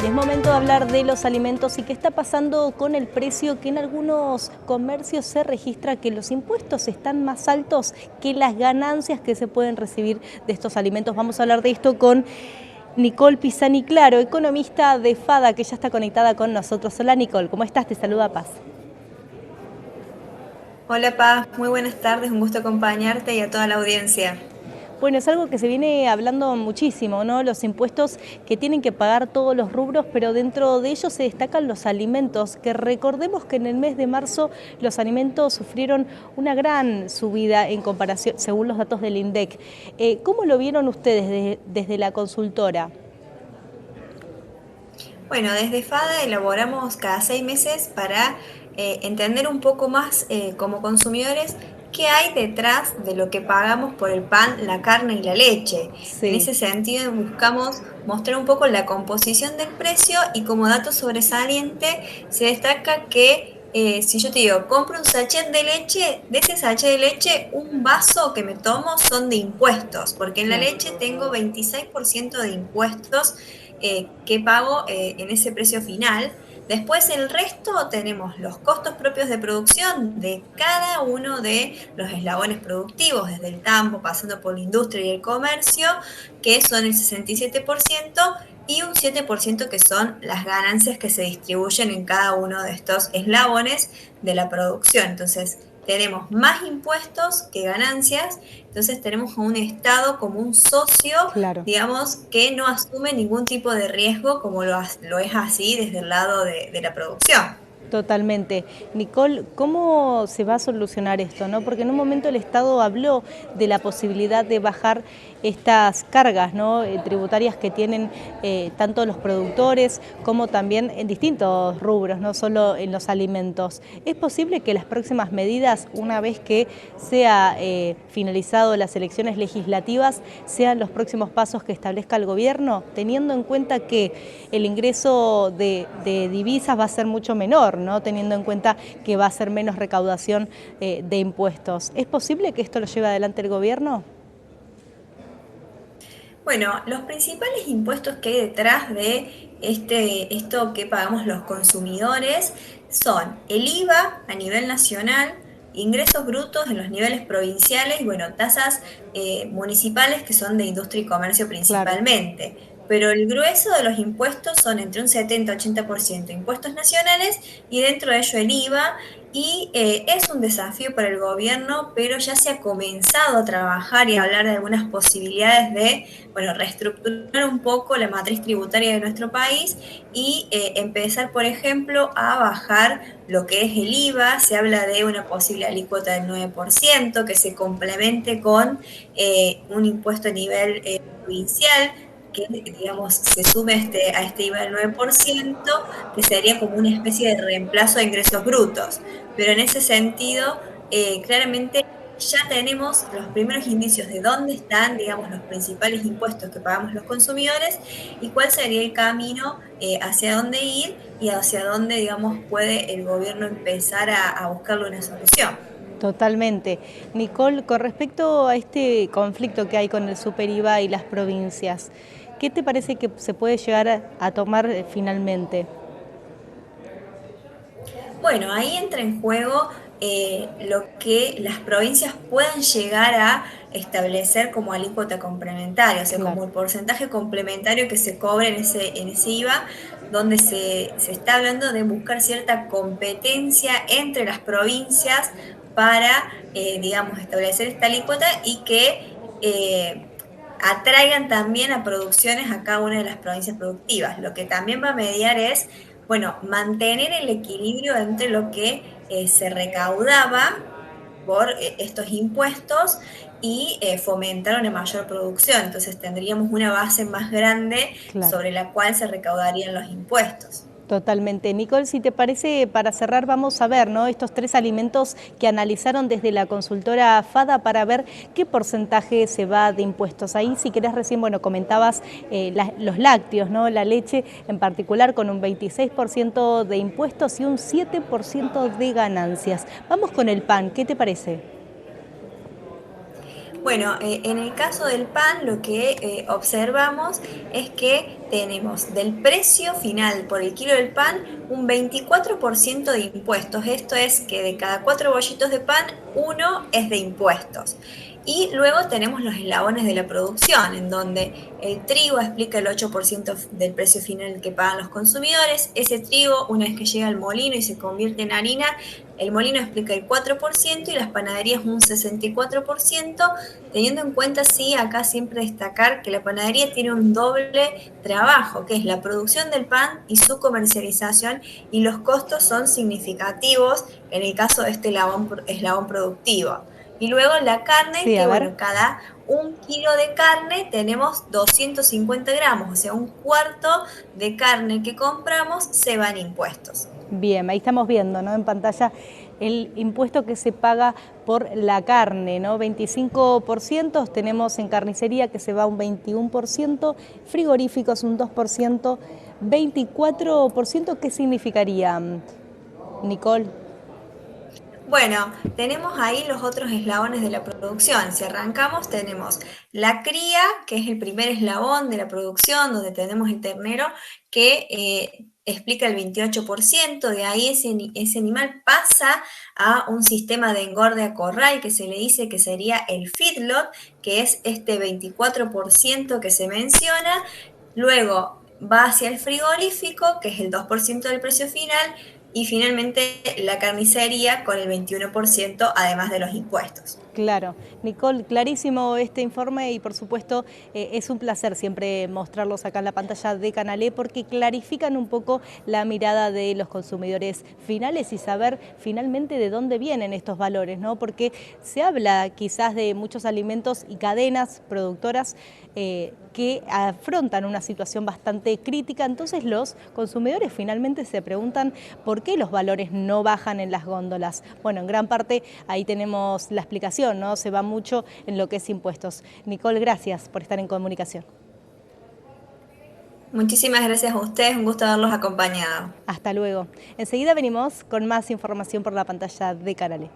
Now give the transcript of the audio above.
Y es momento de hablar de los alimentos y qué está pasando con el precio, que en algunos comercios se registra que los impuestos están más altos que las ganancias que se pueden recibir de estos alimentos. Vamos a hablar de esto con Nicole Pisani Claro, economista de FADA, que ya está conectada con nosotros. Hola Nicole, ¿cómo estás? Te saluda Paz. Hola Paz, muy buenas tardes, un gusto acompañarte y a toda la audiencia. Bueno, es algo que se viene hablando muchísimo, ¿no? Los impuestos que tienen que pagar todos los rubros, pero dentro de ellos se destacan los alimentos, que recordemos que en el mes de marzo los alimentos sufrieron una gran subida en comparación, según los datos del INDEC. ¿Cómo lo vieron ustedes desde la consultora? Bueno, desde FADA elaboramos cada 6 meses para entender un poco más como consumidores qué hay detrás de lo que pagamos por el pan, la carne y la leche. En Sí. ese sentido, buscamos mostrar un poco la composición del precio y como dato sobresaliente se destaca que si yo te digo, compro un sachet de leche, de ese sachet de leche, un vaso que me tomo son de impuestos, porque en la Claro. leche tengo 26% de impuestos que pago en ese precio final. Después el resto tenemos los costos propios de producción de cada uno de los eslabones productivos, desde el campo, pasando por la industria y el comercio, que son el 67%, y un 7% que son las ganancias que se distribuyen en cada uno de estos eslabones de la producción. Entonces, tenemos más impuestos que ganancias, entonces tenemos a un Estado como un socio, Claro. digamos, que no asume ningún tipo de riesgo como lo es así desde el lado de la producción. Totalmente. Nicole, ¿cómo se va a solucionar esto, no? Porque en un momento el Estado habló de la posibilidad de bajar estas cargas, ¿no? Tributarias que tienen tanto los productores como también en distintos rubros, no solo en los alimentos. ¿Es posible que las próximas medidas, una vez que sea finalizado las elecciones legislativas, sean los próximos pasos que establezca el gobierno, teniendo en cuenta que el ingreso de divisas va a ser mucho menor, ¿no? Teniendo en cuenta que va a ser menos recaudación de impuestos? ¿Es posible que esto lo lleve adelante el gobierno? Bueno, los principales impuestos que hay detrás de esto que pagamos los consumidores son el IVA a nivel nacional, ingresos brutos en los niveles provinciales y, bueno, tasas municipales que son de industria y comercio Claro. principalmente. Pero el grueso de los impuestos son entre un 70-80% impuestos nacionales y dentro de ello el IVA. Y es un desafío para el gobierno, pero ya se ha comenzado a trabajar y a hablar de algunas posibilidades de, bueno, reestructurar un poco la matriz tributaria de nuestro país y empezar, por ejemplo, a bajar lo que es el IVA. Se habla de una posible alícuota del 9% que se complemente con un impuesto a nivel provincial que, digamos, se sume a este IVA del 9%, que sería como una especie de reemplazo de ingresos brutos. Pero en ese sentido, claramente ya tenemos los primeros indicios de dónde están, digamos, los principales impuestos que pagamos los consumidores y cuál sería el camino hacia dónde ir y hacia dónde, digamos, puede el gobierno empezar a buscarle una solución. Totalmente. Nicole, con respecto a este conflicto que hay con el super IVA y las provincias, ¿qué te parece que se puede llegar a tomar finalmente? Bueno, ahí entra en juego lo que las provincias puedan llegar a establecer como alícuota complementaria, o sea, Claro. como el porcentaje complementario que se cobra en ese IVA, donde se está hablando de buscar cierta competencia entre las provincias para, digamos, establecer esta alícuota y que atraigan también a producciones a cada una de las provincias productivas. Lo que también va a mediar es, bueno, mantener el equilibrio entre lo que se recaudaba por estos impuestos y fomentar una mayor producción. Entonces tendríamos una base más grande Claro. sobre la cual se recaudarían los impuestos. Totalmente. Nicole, si te parece, para cerrar vamos a ver, ¿no?, estos tres alimentos que analizaron desde la consultora FADA para ver qué porcentaje se va de impuestos. Ahí, si querés, recién, bueno, comentabas los lácteos, ¿no?, la leche en particular con un 26% de impuestos y un 7% de ganancias. Vamos con el pan, ¿qué te parece? Bueno, en el caso del pan, lo que observamos es que tenemos del precio final por el kilo del pan un 24% de impuestos. Esto es que de cada 4 bollitos de pan, uno es de impuestos. Y luego tenemos los eslabones de la producción, en donde el trigo explica el 8% del precio final que pagan los consumidores. Ese trigo, una vez que llega al molino y se convierte en harina, el molino explica el 4% y las panaderías un 64%, teniendo en cuenta, sí, acá siempre destacar que la panadería tiene un doble trabajo, que es la producción del pan y su comercialización, y los costos son significativos en el caso de este eslabón productivo. Y luego la carne, Sí, que a ver. bueno, cada 1 kilo de carne tenemos 250 gramos, o sea, un cuarto de carne que compramos se va en impuestos. Bien, ahí estamos viendo, ¿no? En pantalla el impuesto que se paga por la carne, ¿no? 25%, tenemos en carnicería que se va un 21%, frigoríficos un 2%, 24%, ¿qué significaría, Nicole? Bueno, tenemos ahí los otros eslabones de la producción. Si arrancamos, tenemos la cría, que es el primer eslabón de la producción, donde tenemos el ternero, que explica el 28%. De ahí ese animal pasa a un sistema de engorde a corral, que se le dice que sería el feedlot, que es este 24% que se menciona. Luego va hacia el frigorífico, que es el 2% del precio final, y finalmente la carnicería con el 21%, además de los impuestos. Claro, Nicole, clarísimo este informe y por supuesto es un placer siempre mostrarlos acá en la pantalla de Canalé porque clarifican un poco la mirada de los consumidores finales y saber finalmente de dónde vienen estos valores, ¿no? Porque se habla quizás de muchos alimentos y cadenas productoras que afrontan una situación bastante crítica, entonces los consumidores finalmente se preguntan por qué los valores no bajan en las góndolas. Bueno, en gran parte ahí tenemos la explicación, ¿no? Se va mucho en lo que es impuestos. Nicole, gracias por estar en comunicación. Muchísimas gracias a ustedes, un gusto haberlos acompañado. Hasta luego. Enseguida venimos con más información por la pantalla de Canalé.